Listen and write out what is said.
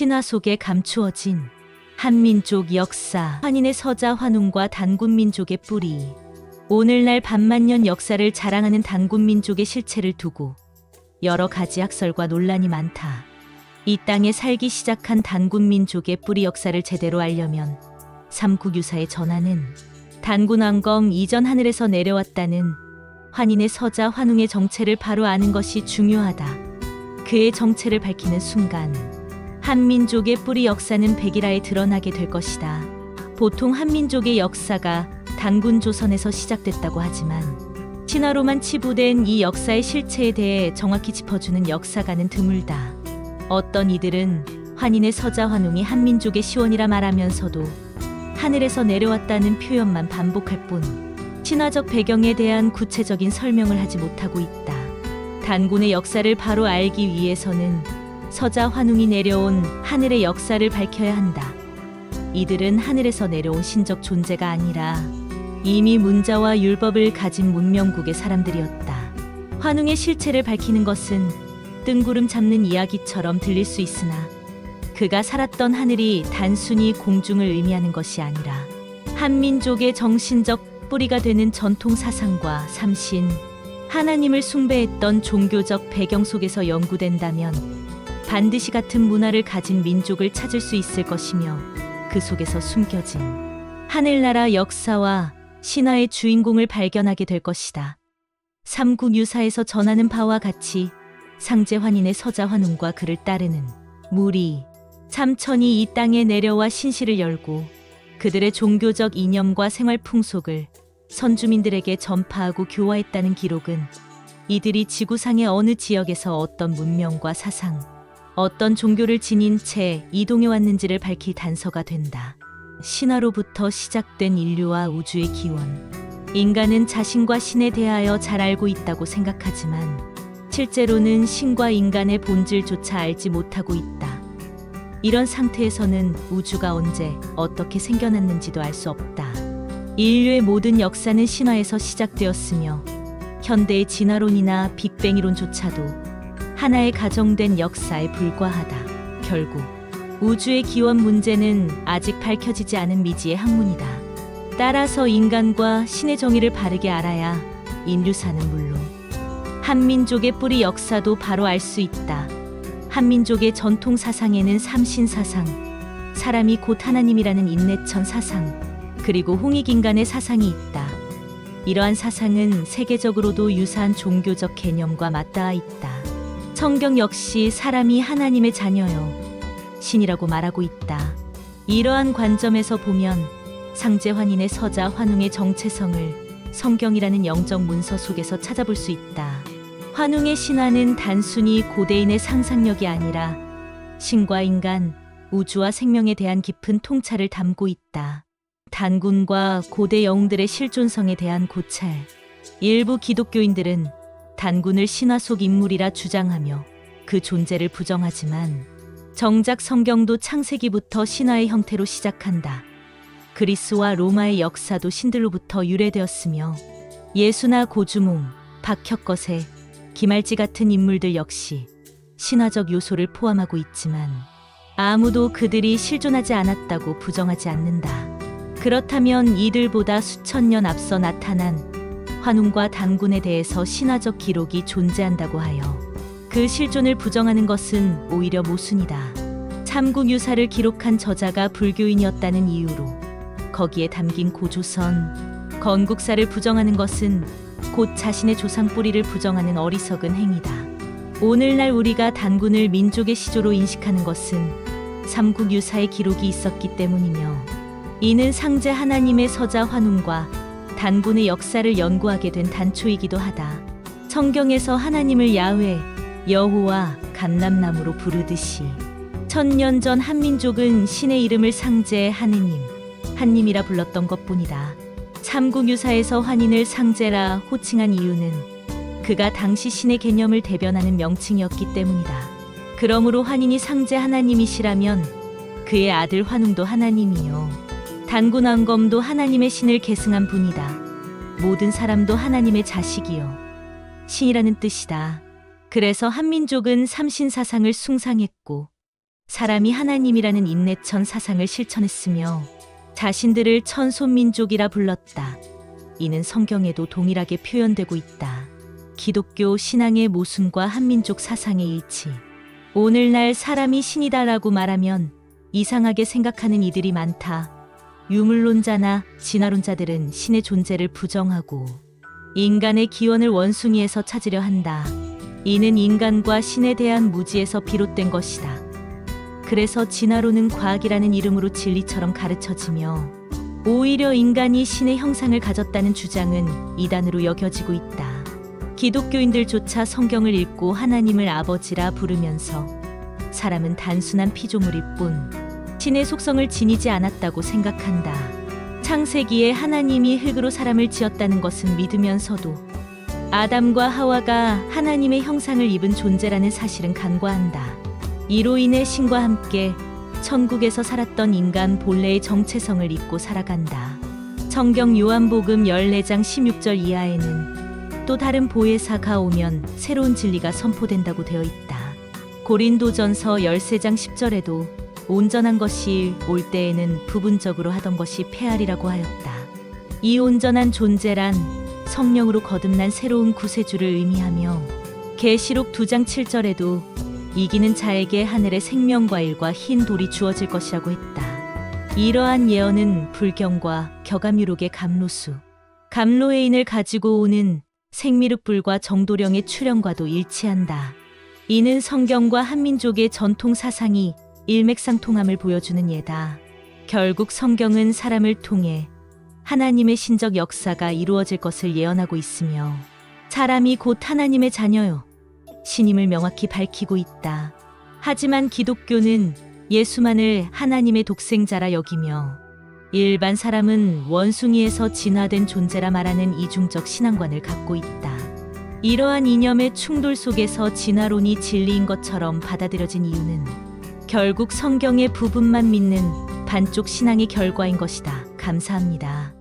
신화 속에 감추어진 한민족 역사, 환인의 서자 환웅과 단군민족의 뿌리. 오늘날 반만년 역사를 자랑하는 단군민족의 실체를 두고 여러 가지 학설과 논란이 많다. 이 땅에 살기 시작한 단군민족의 뿌리 역사를 제대로 알려면 삼국유사의 전하는 단군왕검 이전 하늘에서 내려왔다는 환인의 서자 환웅의 정체를 바로 아는 것이 중요하다. 그의 정체를 밝히는 순간 한민족의 뿌리 역사는 백일하에 드러나게 될 것이다. 보통 한민족의 역사가 단군 조선에서 시작됐다고 하지만 신화로만 치부된 이 역사의 실체에 대해 정확히 짚어주는 역사가는 드물다. 어떤 이들은 환인의 서자 환웅이 한민족의 시원이라 말하면서도 하늘에서 내려왔다는 표현만 반복할 뿐 신화적 배경에 대한 구체적인 설명을 하지 못하고 있다. 단군의 역사를 바로 알기 위해서는 서자 환웅이 내려온 하늘의 역사를 밝혀야 한다. 이들은 하늘에서 내려온 신적 존재가 아니라 이미 문자와 율법을 가진 문명국의 사람들이었다. 환웅의 실체를 밝히는 것은 뜬구름 잡는 이야기처럼 들릴 수 있으나 그가 살았던 하늘이 단순히 공중을 의미하는 것이 아니라 한민족의 정신적 뿌리가 되는 전통 사상과 삼신, 하나님을 숭배했던 종교적 배경 속에서 연구된다면 반드시 같은 문화를 가진 민족을 찾을 수 있을 것이며 그 속에서 숨겨진 하늘나라 역사와 신화의 주인공을 발견하게 될 것이다. 삼국유사에서 전하는 바와 같이 상제환인의 서자 환웅과 그를 따르는 무리, 삼천이 이 땅에 내려와 신시를 열고 그들의 종교적 이념과 생활 풍속을 선주민들에게 전파하고 교화했다는 기록은 이들이 지구상의 어느 지역에서 어떤 문명과 사상, 어떤 종교를 지닌 채 이동해 왔는지를 밝힐 단서가 된다. 신화로부터 시작된 인류와 우주의 기원. 인간은 자신과 신에 대하여 잘 알고 있다고 생각하지만 실제로는 신과 인간의 본질조차 알지 못하고 있다. 이런 상태에서는 우주가 언제 어떻게 생겨났는지도 알 수 없다. 인류의 모든 역사는 신화에서 시작되었으며 현대의 진화론이나 빅뱅 이론조차도 하나의 가정된 역사에 불과하다. 결국 우주의 기원 문제는 아직 밝혀지지 않은 미지의 학문이다. 따라서 인간과 신의 정의를 바르게 알아야 인류사는 물론 한민족의 뿌리 역사도 바로 알 수 있다. 한민족의 전통 사상에는 삼신사상, 사람이 곧 하나님이라는 인내천 사상, 그리고 홍익인간의 사상이 있다. 이러한 사상은 세계적으로도 유사한 종교적 개념과 맞닿아 있다. 성경 역시 사람이 하나님의 자녀요, 신이라고 말하고 있다. 이러한 관점에서 보면 상제환인의 서자 환웅의 정체성을 성경이라는 영적 문서 속에서 찾아볼 수 있다. 환웅의 신화는 단순히 고대인의 상상력이 아니라 신과 인간, 우주와 생명에 대한 깊은 통찰을 담고 있다. 단군과 고대 영웅들의 실존성에 대한 고찰. 일부 기독교인들은 단군을 신화 속 인물이라 주장하며 그 존재를 부정하지만 정작 성경도 창세기부터 신화의 형태로 시작한다. 그리스와 로마의 역사도 신들로부터 유래되었으며 예수나 고주몽, 박혁거세, 김알지 같은 인물들 역시 신화적 요소를 포함하고 있지만 아무도 그들이 실존하지 않았다고 부정하지 않는다. 그렇다면 이들보다 수천 년 앞서 나타난 환웅과 단군에 대해서 신화적 기록이 존재한다고 하여 그 실존을 부정하는 것은 오히려 모순이다. 삼국유사를 기록한 저자가 불교인이었다는 이유로 거기에 담긴 고조선, 건국사를 부정하는 것은 곧 자신의 조상 뿌리를 부정하는 어리석은 행위다. 오늘날 우리가 단군을 민족의 시조로 인식하는 것은 삼국유사의 기록이 있었기 때문이며 이는 상제 하나님의 서자 환웅과 단군의 역사를 연구하게 된 단초이기도 하다. 성경에서 하나님을 야훼, 여호와, 감람나무로 부르듯이 천년 전 한민족은 신의 이름을 상제 하느님, 한님이라 불렀던 것뿐이다. 삼국유사에서 환인을 상제라 호칭한 이유는 그가 당시 신의 개념을 대변하는 명칭이었기 때문이다. 그러므로 환인이 상제 하나님이시라면 그의 아들 환웅도 하나님이요, 단군왕검도 하나님의 신을 계승한 분이다. 모든 사람도 하나님의 자식이요, 신이라는 뜻이다. 그래서 한민족은 삼신사상을 숭상했고 사람이 하나님이라는 인내천 사상을 실천했으며 자신들을 천손민족이라 불렀다. 이는 성경에도 동일하게 표현되고 있다. 기독교 신앙의 모순과 한민족 사상의 일치. 오늘날 사람이 신이다라고 말하면 이상하게 생각하는 이들이 많다. 유물론자나 진화론자들은 신의 존재를 부정하고 인간의 기원을 원숭이에서 찾으려 한다. 이는 인간과 신에 대한 무지에서 비롯된 것이다. 그래서 진화론은 과학이라는 이름으로 진리처럼 가르쳐지며 오히려 인간이 신의 형상을 가졌다는 주장은 이단으로 여겨지고 있다. 기독교인들조차 성경을 읽고 하나님을 아버지라 부르면서 사람은 단순한 피조물일 뿐 신의 속성을 지니지 않았다고 생각한다. 창세기에 하나님이 흙으로 사람을 지었다는 것은 믿으면서도 아담과 하와가 하나님의 형상을 입은 존재라는 사실은 간과한다. 이로 인해 신과 함께 천국에서 살았던 인간 본래의 정체성을 잊고 살아간다. 성경 요한복음 14장 16절 이하에는 또 다른 보혜사가 오면 새로운 진리가 선포된다고 되어 있다. 고린도전서 13장 10절에도 온전한 것이 올 때에는 부분적으로 하던 것이 폐하리라고 하였다. 이 온전한 존재란 성령으로 거듭난 새로운 구세주를 의미하며 계시록 2장 7절에도 이기는 자에게 하늘의 생명과일과 흰 돌이 주어질 것이라고 했다. 이러한 예언은 불경과 격암유록의 감로수, 감로해인을 가지고 오는 생미륵불과 정도령의 출현과도 일치한다. 이는 성경과 한민족의 전통 사상이 일맥상통함을 보여주는 예다. 결국 성경은 사람을 통해 하나님의 신적 역사가 이루어질 것을 예언하고 있으며 사람이 곧 하나님의 자녀요 신임을 명확히 밝히고 있다. 하지만 기독교는 예수만을 하나님의 독생자라 여기며 일반 사람은 원숭이에서 진화된 존재라 말하는 이중적 신앙관을 갖고 있다. 이러한 이념의 충돌 속에서 진화론이 진리인 것처럼 받아들여진 이유는 결국 성경의 부분만 믿는 반쪽 신앙의 결과인 것이다. 감사합니다.